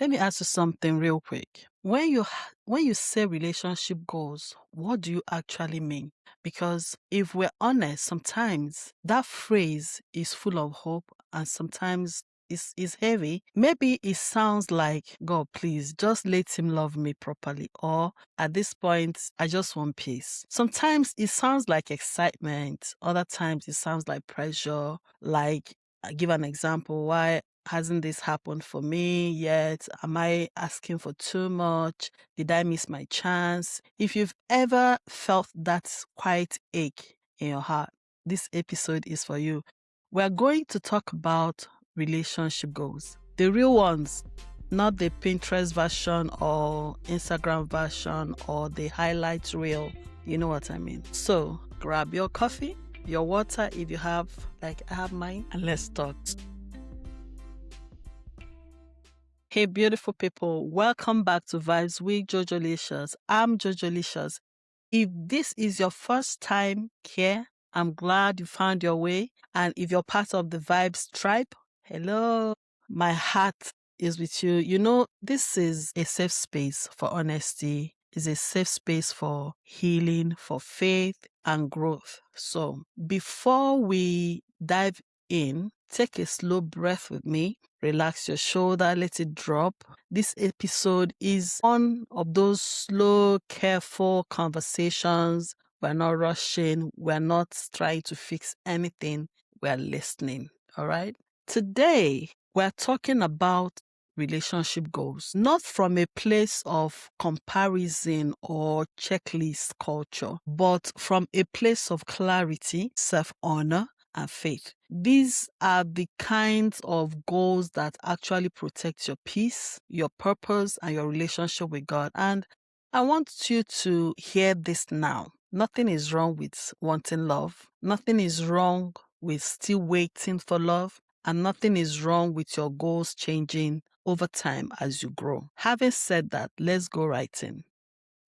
Let me ask you something real quick. When you say relationship goals, what do you actually mean? Because if we're honest, sometimes that phrase is full of hope and sometimes is heavy. Maybe it sounds like, God, please just let him love me properly. Or at this point, I just want peace. Sometimes it sounds like excitement. Other times it sounds like pressure. Like, I give an example. Why hasn't this happened for me yet? Am I asking for too much? Did I miss my chance? If you've ever felt that quiet ache in your heart, this episode is for you. We're going to talk about relationship goals, the real ones, not the Pinterest version or Instagram version or the highlight reel. You know what I mean? So grab your coffee, your water if you have, like I have mine, and let's talk. Hey, beautiful people, welcome back to Vibes with Jojo Licious. I'm Jojo Licious. If this is your first time here, I'm glad you found your way. And if you're part of the Vibes tribe, hello, my heart is with you. You know, this is a safe space for honesty. It's a safe space for healing, for faith and growth. So before we dive in, take a slow breath with me. Relax your shoulder, let it drop. This episode is one of those slow, careful conversations. We're not rushing. We're not trying to fix anything. We're listening. All right. Today, we're talking about relationship goals, not from a place of comparison or checklist culture, but from a place of clarity, self-honor, and faith. These are the kinds of goals that actually protect your peace, your purpose, and your relationship with God. And I want you to hear this now. Nothing is wrong with wanting love. Nothing is wrong with still waiting for love. And nothing is wrong with your goals changing over time as you grow. Having said that, let's go right in.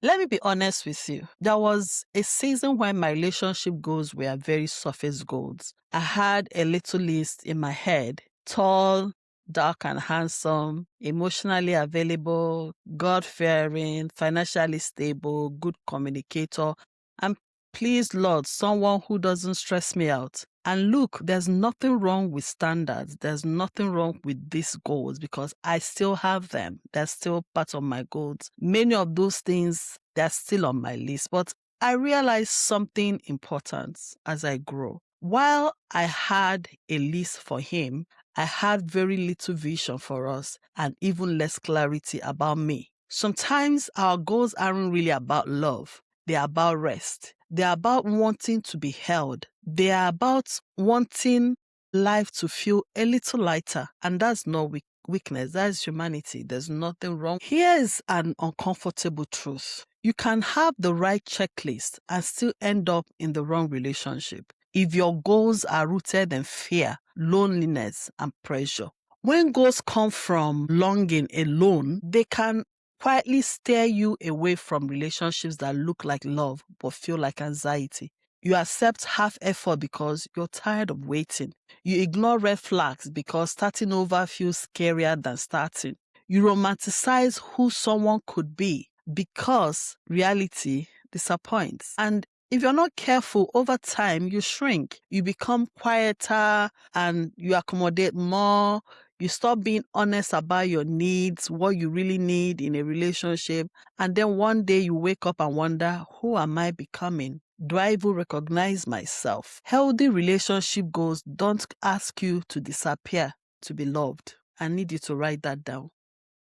Let me be honest with you. There was a season when my relationship goals were very surface goals. I had a little list in my head: tall, dark and handsome, emotionally available, God-fearing, financially stable, good communicator, and please, Lord, someone who doesn't stress me out. And look, there's nothing wrong with standards. There's nothing wrong with these goals because I still have them. They're still part of my goals. Many of those things, they're still on my list. But I realized something important as I grow. While I had a list for him, I had very little vision for us and even less clarity about me. Sometimes our goals aren't really about love. They're about rest. They're about wanting to be held. They are about wanting life to feel a little lighter. And that's not weakness. That's humanity. There's nothing wrong. Here's an uncomfortable truth. You can have the right checklist and still end up in the wrong relationship if your goals are rooted in fear, loneliness, and pressure. When goals come from longing alone, they can quietly steer you away from relationships that look like love but feel like anxiety. You accept half effort because you're tired of waiting. You ignore red flags because starting over feels scarier than starting. You romanticize who someone could be because reality disappoints. And if you're not careful, over time, you shrink. You become quieter and you accommodate more. You stop being honest about your needs, what you really need in a relationship. And then one day you wake up and wonder, who am I becoming? Do I even recognize myself? Healthy relationship goals don't ask you to disappear to be loved. I need you to write that down.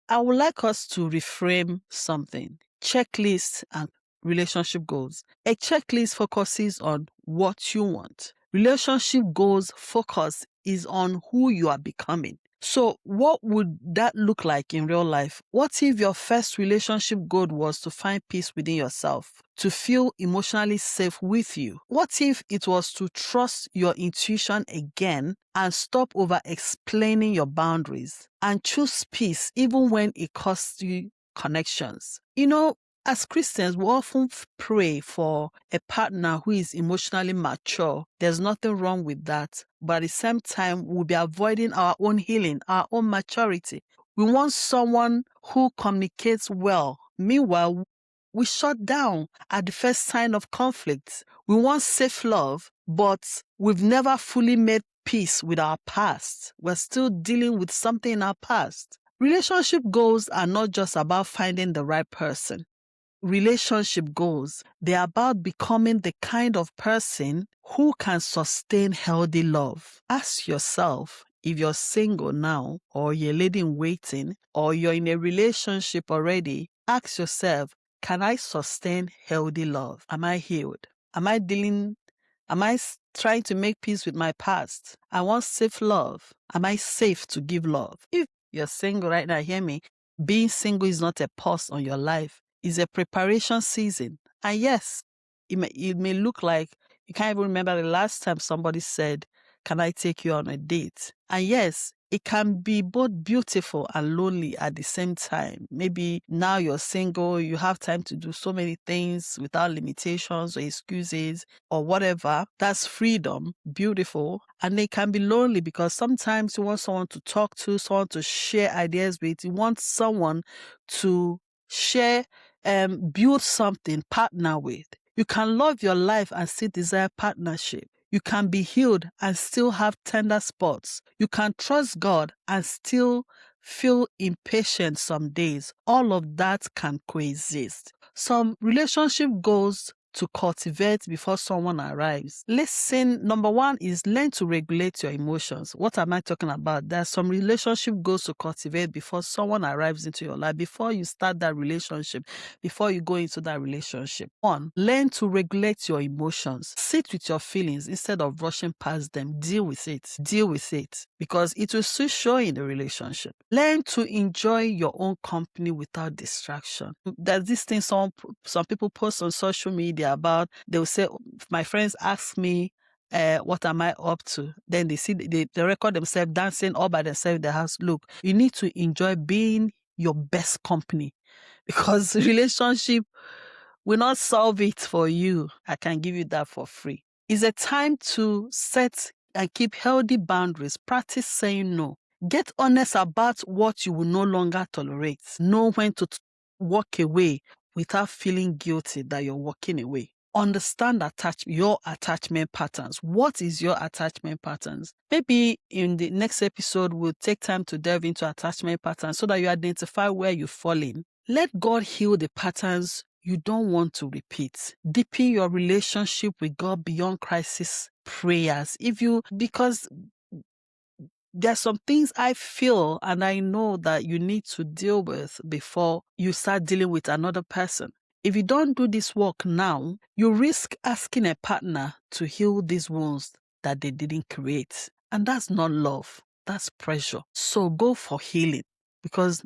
I would like us to reframe something. Checklists and relationship goals. A checklist focuses on what you want. Relationship goals focus is on who you are becoming. So what would that look like in real life? What if your first relationship goal was to find peace within yourself, to feel emotionally safe with you? What if it was to trust your intuition again and stop over explaining your boundaries and choose peace even when it costs you connections? You know, as Christians, we often pray for a partner who is emotionally mature. There's nothing wrong with that. But at the same time, we'll be avoiding our own healing, our own maturity. We want someone who communicates well. Meanwhile, we shut down at the first sign of conflict. We want safe love, but we've never fully made peace with our past. We're still dealing with something in our past. Relationship goals are not just about finding the right person. Relationship goals, they're about becoming the kind of person who can sustain healthy love. Ask yourself, if you're single now, or you're a lady in waiting, or you're in a relationship already, ask yourself, can I sustain healthy love? Am I healed? Am I trying to make peace with my past? I want safe love. Am I safe to give love? If you're single right now, hear me. Being single is not a pause on your life. It's a preparation season. And yes, it may look like you can't even remember the last time somebody said, can I take you on a date? And yes, it can be both beautiful and lonely at the same time. Maybe now you're single, you have time to do so many things without limitations or excuses or whatever. That's freedom, beautiful. And it can be lonely because sometimes you want someone to talk to, someone to share ideas with. You want someone to share, build something, partner with. You can love your life and still desire partnership. You can be healed and still have tender spots. You can trust God and still feel impatient some days. All of that can coexist. Some relationship goals to cultivate before someone arrives. Listen, number one is learn to regulate your emotions. What am I talking about? There are some relationship goals to cultivate before someone arrives into your life, before you start that relationship, before you go into that relationship. One, learn to regulate your emotions. Sit with your feelings instead of rushing past them. Deal with it. Deal with it because it will still show in the relationship. Learn to enjoy your own company without distraction. There's this thing some people post on social media about, they'll say, my friends ask me, what am I up to? Then they record themselves dancing all by themselves in the house. Look, you need to enjoy being your best company because relationship will not solve it for you. I can give you that for free. It's a time to set and keep healthy boundaries. Practice saying no. Get honest about what you will no longer tolerate. Know when to walk away without feeling guilty that you're walking away. Understand your attachment patterns. What is your attachment patterns? Maybe in the next episode, we'll take time to delve into attachment patterns so that you identify where you fall in. Let God heal the patterns you don't want to repeat. Deepen your relationship with God beyond crisis prayers. Because there's some things I feel and I know that you need to deal with before you start dealing with another person. If you don't do this work now, you risk asking a partner to heal these wounds that they didn't create. And that's not love. That's pressure. So go for healing because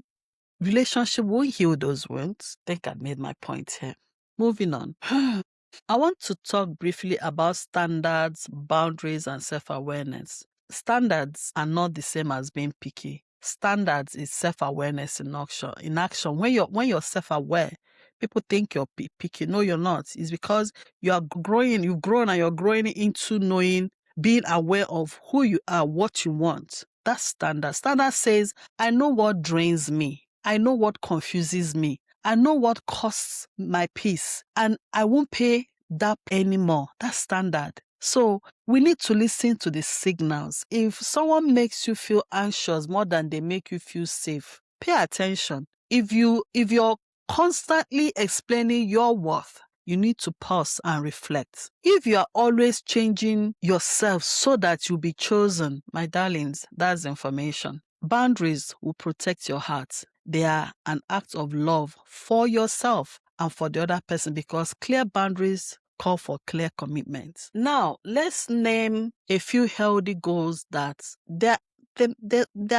relationship will heal those wounds. I think I made my point here. Moving on. I want to talk briefly about standards, boundaries, and self-awareness. Standards are not the same as being picky. Standards is self-awareness in action. When you're self-aware, people think you're picky. No, you're not. It's because you've grown and you're growing into knowing, being aware of who you are, what you want. That's standard. Standard says, I know what drains me. I know what confuses me. I know what costs my peace. And I won't pay that anymore. That's standard. So we need to listen to the signals. If someone makes you feel anxious more than they make you feel safe, pay attention. If you're constantly explaining your worth, you need to pause and reflect. If you are always changing yourself so that you'll be chosen, my darlings, that's information. Boundaries will protect your heart. They are an act of love for yourself and for the other person because clear boundaries call for clear commitments. Now, let's name a few healthy goals that they're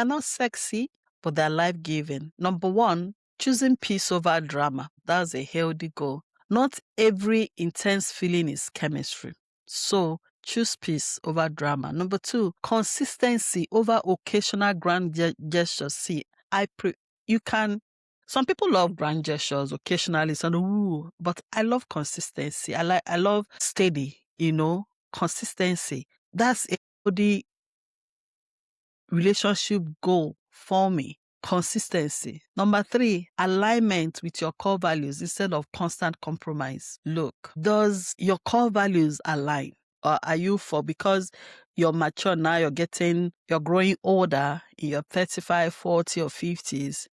not sexy, but they're life-giving. Number one, choosing peace over drama. That's a healthy goal. Not every intense feeling is chemistry. So, choose peace over drama. Number two, consistency over occasional grand gestures. See, some people love grand gestures occasionally, but I love consistency. I love steady, consistency. That's a healthy relationship goal for me. consistency. Number 3, alignment with your core values instead of constant compromise. Look, does your core values align? Or are you because you're mature now, you're growing older in your 35, 40 or 50s,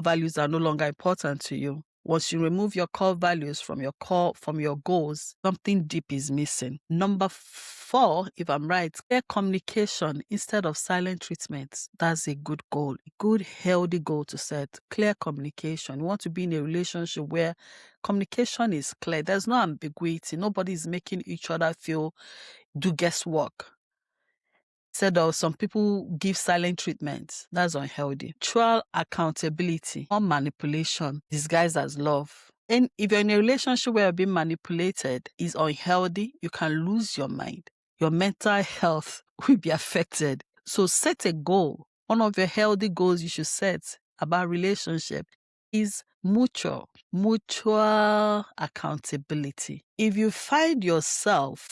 values are no longer important to you. Once you remove your core values from your goals, something deep is missing. Number 4, if I'm right, clear communication instead of silent treatment. That's a good goal, a good, healthy goal to set. Clear communication. You want to be in a relationship where communication is clear. There's no ambiguity. Nobody's making each other do guesswork. Said some people give silent treatment. That's unhealthy. Mutual accountability, not manipulation disguised as love. And if you're in a relationship where you're being manipulated, is unhealthy, you can lose your mind. Your mental health will be affected. So set a goal. One of your healthy goals you should set about relationship is mutual accountability. If you find yourself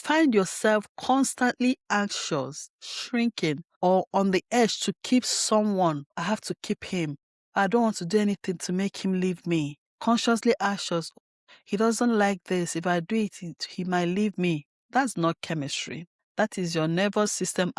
constantly anxious, shrinking, or on the edge to keep someone, I have to keep him. I don't want to do anything to make him leave me. Consciously anxious. He doesn't like this. If I do it, he might leave me. That's not chemistry. That is your nervous system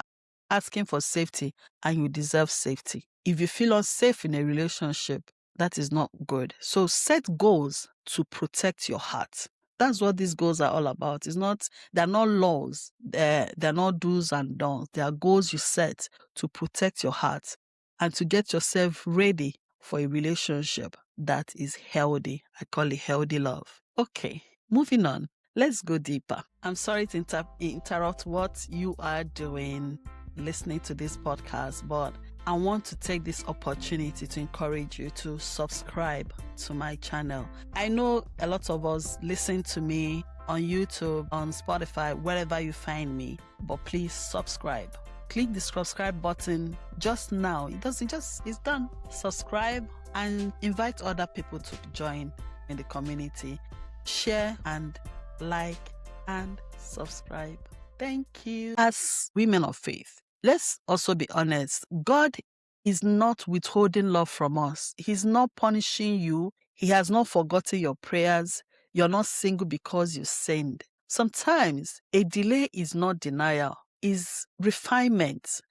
asking for safety, and you deserve safety. If you feel unsafe in a relationship, that is not good. So set goals to protect your heart. That's what these goals are all about. They're not laws. They're not do's and don'ts. They are goals you set to protect your heart and to get yourself ready for a relationship that is healthy. I call it healthy love. Okay, moving on. Let's go deeper. I'm sorry to interrupt what you are doing listening to this podcast, but I want to take this opportunity to encourage you to subscribe to my channel. I know a lot of us listen to me on YouTube, on Spotify, wherever you find me, but please subscribe. Click the subscribe button just now. It's done. Subscribe and invite other people to join in the community. Share and like and subscribe. Thank you. As women of faith, let's also be honest. God is not withholding love from us. He's not punishing you. He has not forgotten your prayers. You're not single because you sinned. Sometimes a delay is not denial, is refinement,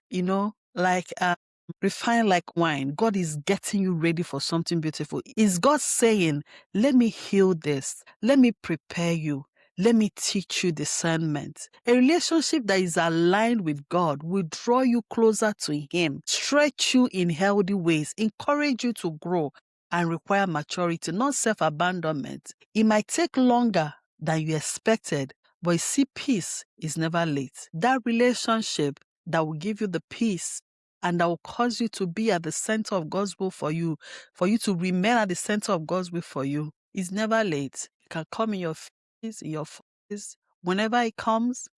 refine like wine. God is getting you ready for something beautiful. Is God saying, let me heal this. Let me prepare you. Let me teach you discernment. A relationship that is aligned with God will draw you closer to Him, stretch you in healthy ways, encourage you to grow, and require maturity, not self-abandonment. It might take longer than you expected, but you see, peace is never late. That relationship that will give you the peace and that will cause you to be at the center of God's will for you to remain at the center of God's will for you, is never late. It can come in your in your face. Whenever it comes,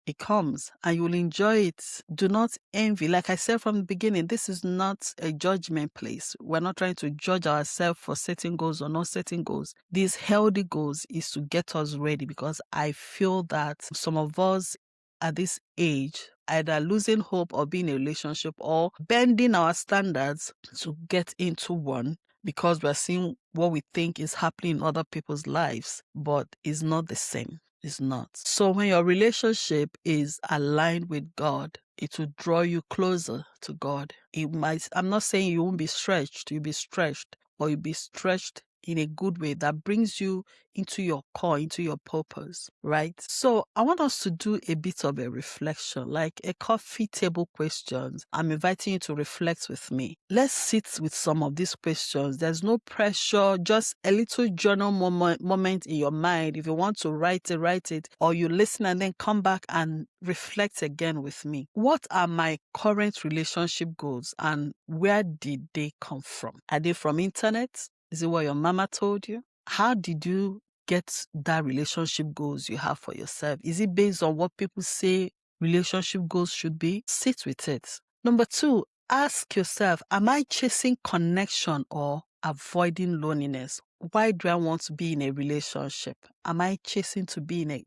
and you will enjoy it. Do not envy. Like I said from the beginning, this is not a judgment place. We're not trying to judge ourselves for setting goals or not setting goals. These healthy goals is to get us ready, because I feel that some of us at this age either losing hope or being in a relationship or bending our standards to get into one, because we're seeing what we think is happening in other people's lives, but it's not the same. It's not. So when your relationship is aligned with God, it will draw you closer to God. I'm not saying you won't be stretched, you'll be stretched, but you'll be stretched in a good way that brings you into your core, into your purpose, right? So I want us to do a bit of a reflection, like a coffee table questions. I'm inviting you to reflect with me. Let's sit with some of these questions. There's no pressure, just a little journal moment in your mind. If you want to write it, or you listen and then come back and reflect again with me. What are my current relationship goals and where did they come from? Are they from internet? Is it what your mama told you? How did you get that relationship goals you have for yourself? Is it based on what people say relationship goals should be? Sit with it. Number 2, ask yourself, am I chasing connection or avoiding loneliness. Why do I want to be in a relationship? Am I chasing to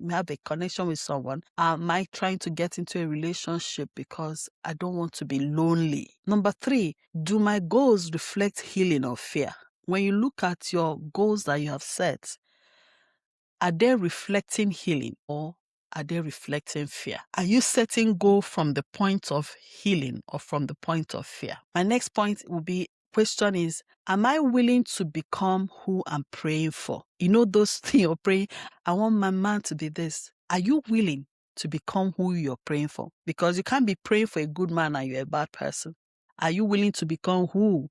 have a connection with someone? Am I trying to get into a relationship because I don't want to be lonely? Number 3, do my goals reflect healing or fear? When you look at your goals that you have set, are they reflecting healing or are they reflecting fear? Are you setting goal from the point of healing or from the point of fear? My next point will be, question is, am I willing to become who I'm praying for? You know those things you're praying, I want my man to be this. Are you willing to become who you're praying for? Because you can't be praying for a good man and you're a bad person. Are you willing to become who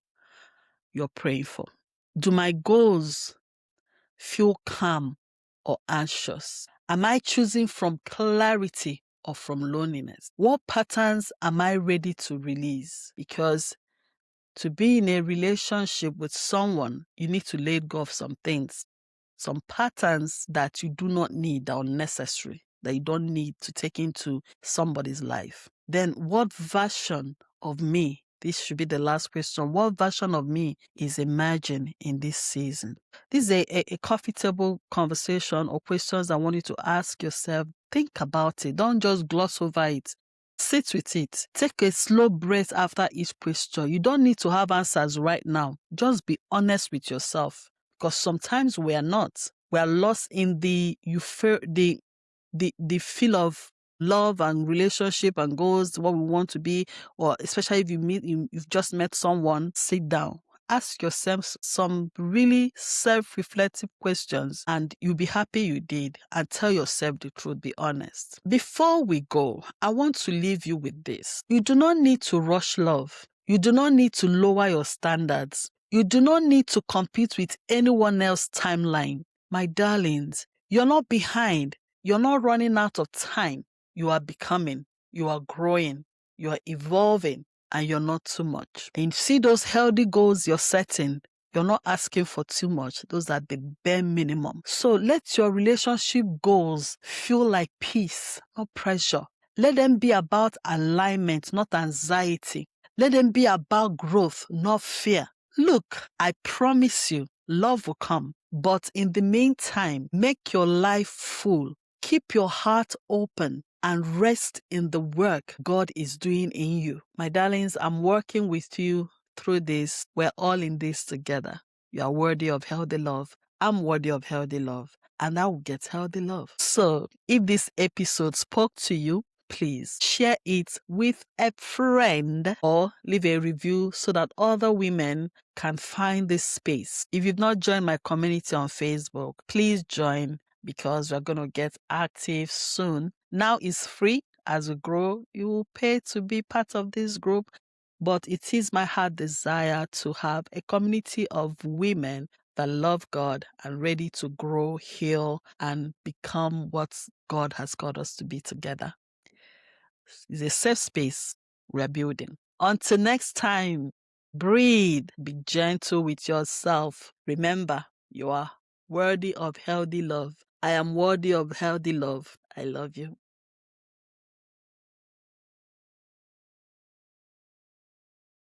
you're praying for? Do my goals feel calm or anxious? Am I choosing from clarity or from loneliness? What patterns am I ready to release? Because to be in a relationship with someone, you need to let go of some things, some patterns that you do not need, that are unnecessary, that you don't need to take into somebody's life. Then what version of me, this should be the last question, what version of me is emerging in this season? This is a coffee table conversation or questions I want you to ask yourself. Think about it. Don't just gloss over it. Sit with it. Take a slow breath after each question. You don't need to have answers right now. Just be honest with yourself. Because sometimes we are not. We are lost in the feel of love and relationship and goals, what we want to be, or especially if you've just met someone. Sit down. Ask yourself some really self-reflective questions and you'll be happy you did, and tell yourself the truth. Be honest. Before we go, I want to leave you with this. You do not need to rush love. You do not need to lower your standards. You do not need to compete with anyone else's timeline. My darlings, you're not behind. You're not running out of time. You are becoming. You are growing. You are evolving. And you're not too much. And you see those healthy goals you're setting, you're not asking for too much. Those are the bare minimum. So let your relationship goals feel like peace, not pressure. Let them be about alignment, not anxiety. Let them be about growth, not fear. Look, I promise you, love will come. But in the meantime, make your life full. Keep your heart open and rest in the work God is doing in you. My darlings, I'm working with you through this. We're all in this together. You are worthy of healthy love. I'm worthy of healthy love. And I will get healthy love. So if this episode spoke to you, please share it with a friend or leave a review so that other women can find this space. If you've not joined my community on Facebook, please join, because we're going to get active soon. Now it's free. As we grow, you will pay to be part of this group. But it is my heart desire to have a community of women that love God and ready to grow, heal, and become what God has called us to be together. It's a safe space we're building. Until next time, breathe, be gentle with yourself. Remember, you are worthy of healthy love. I am worthy of healthy love. I love you.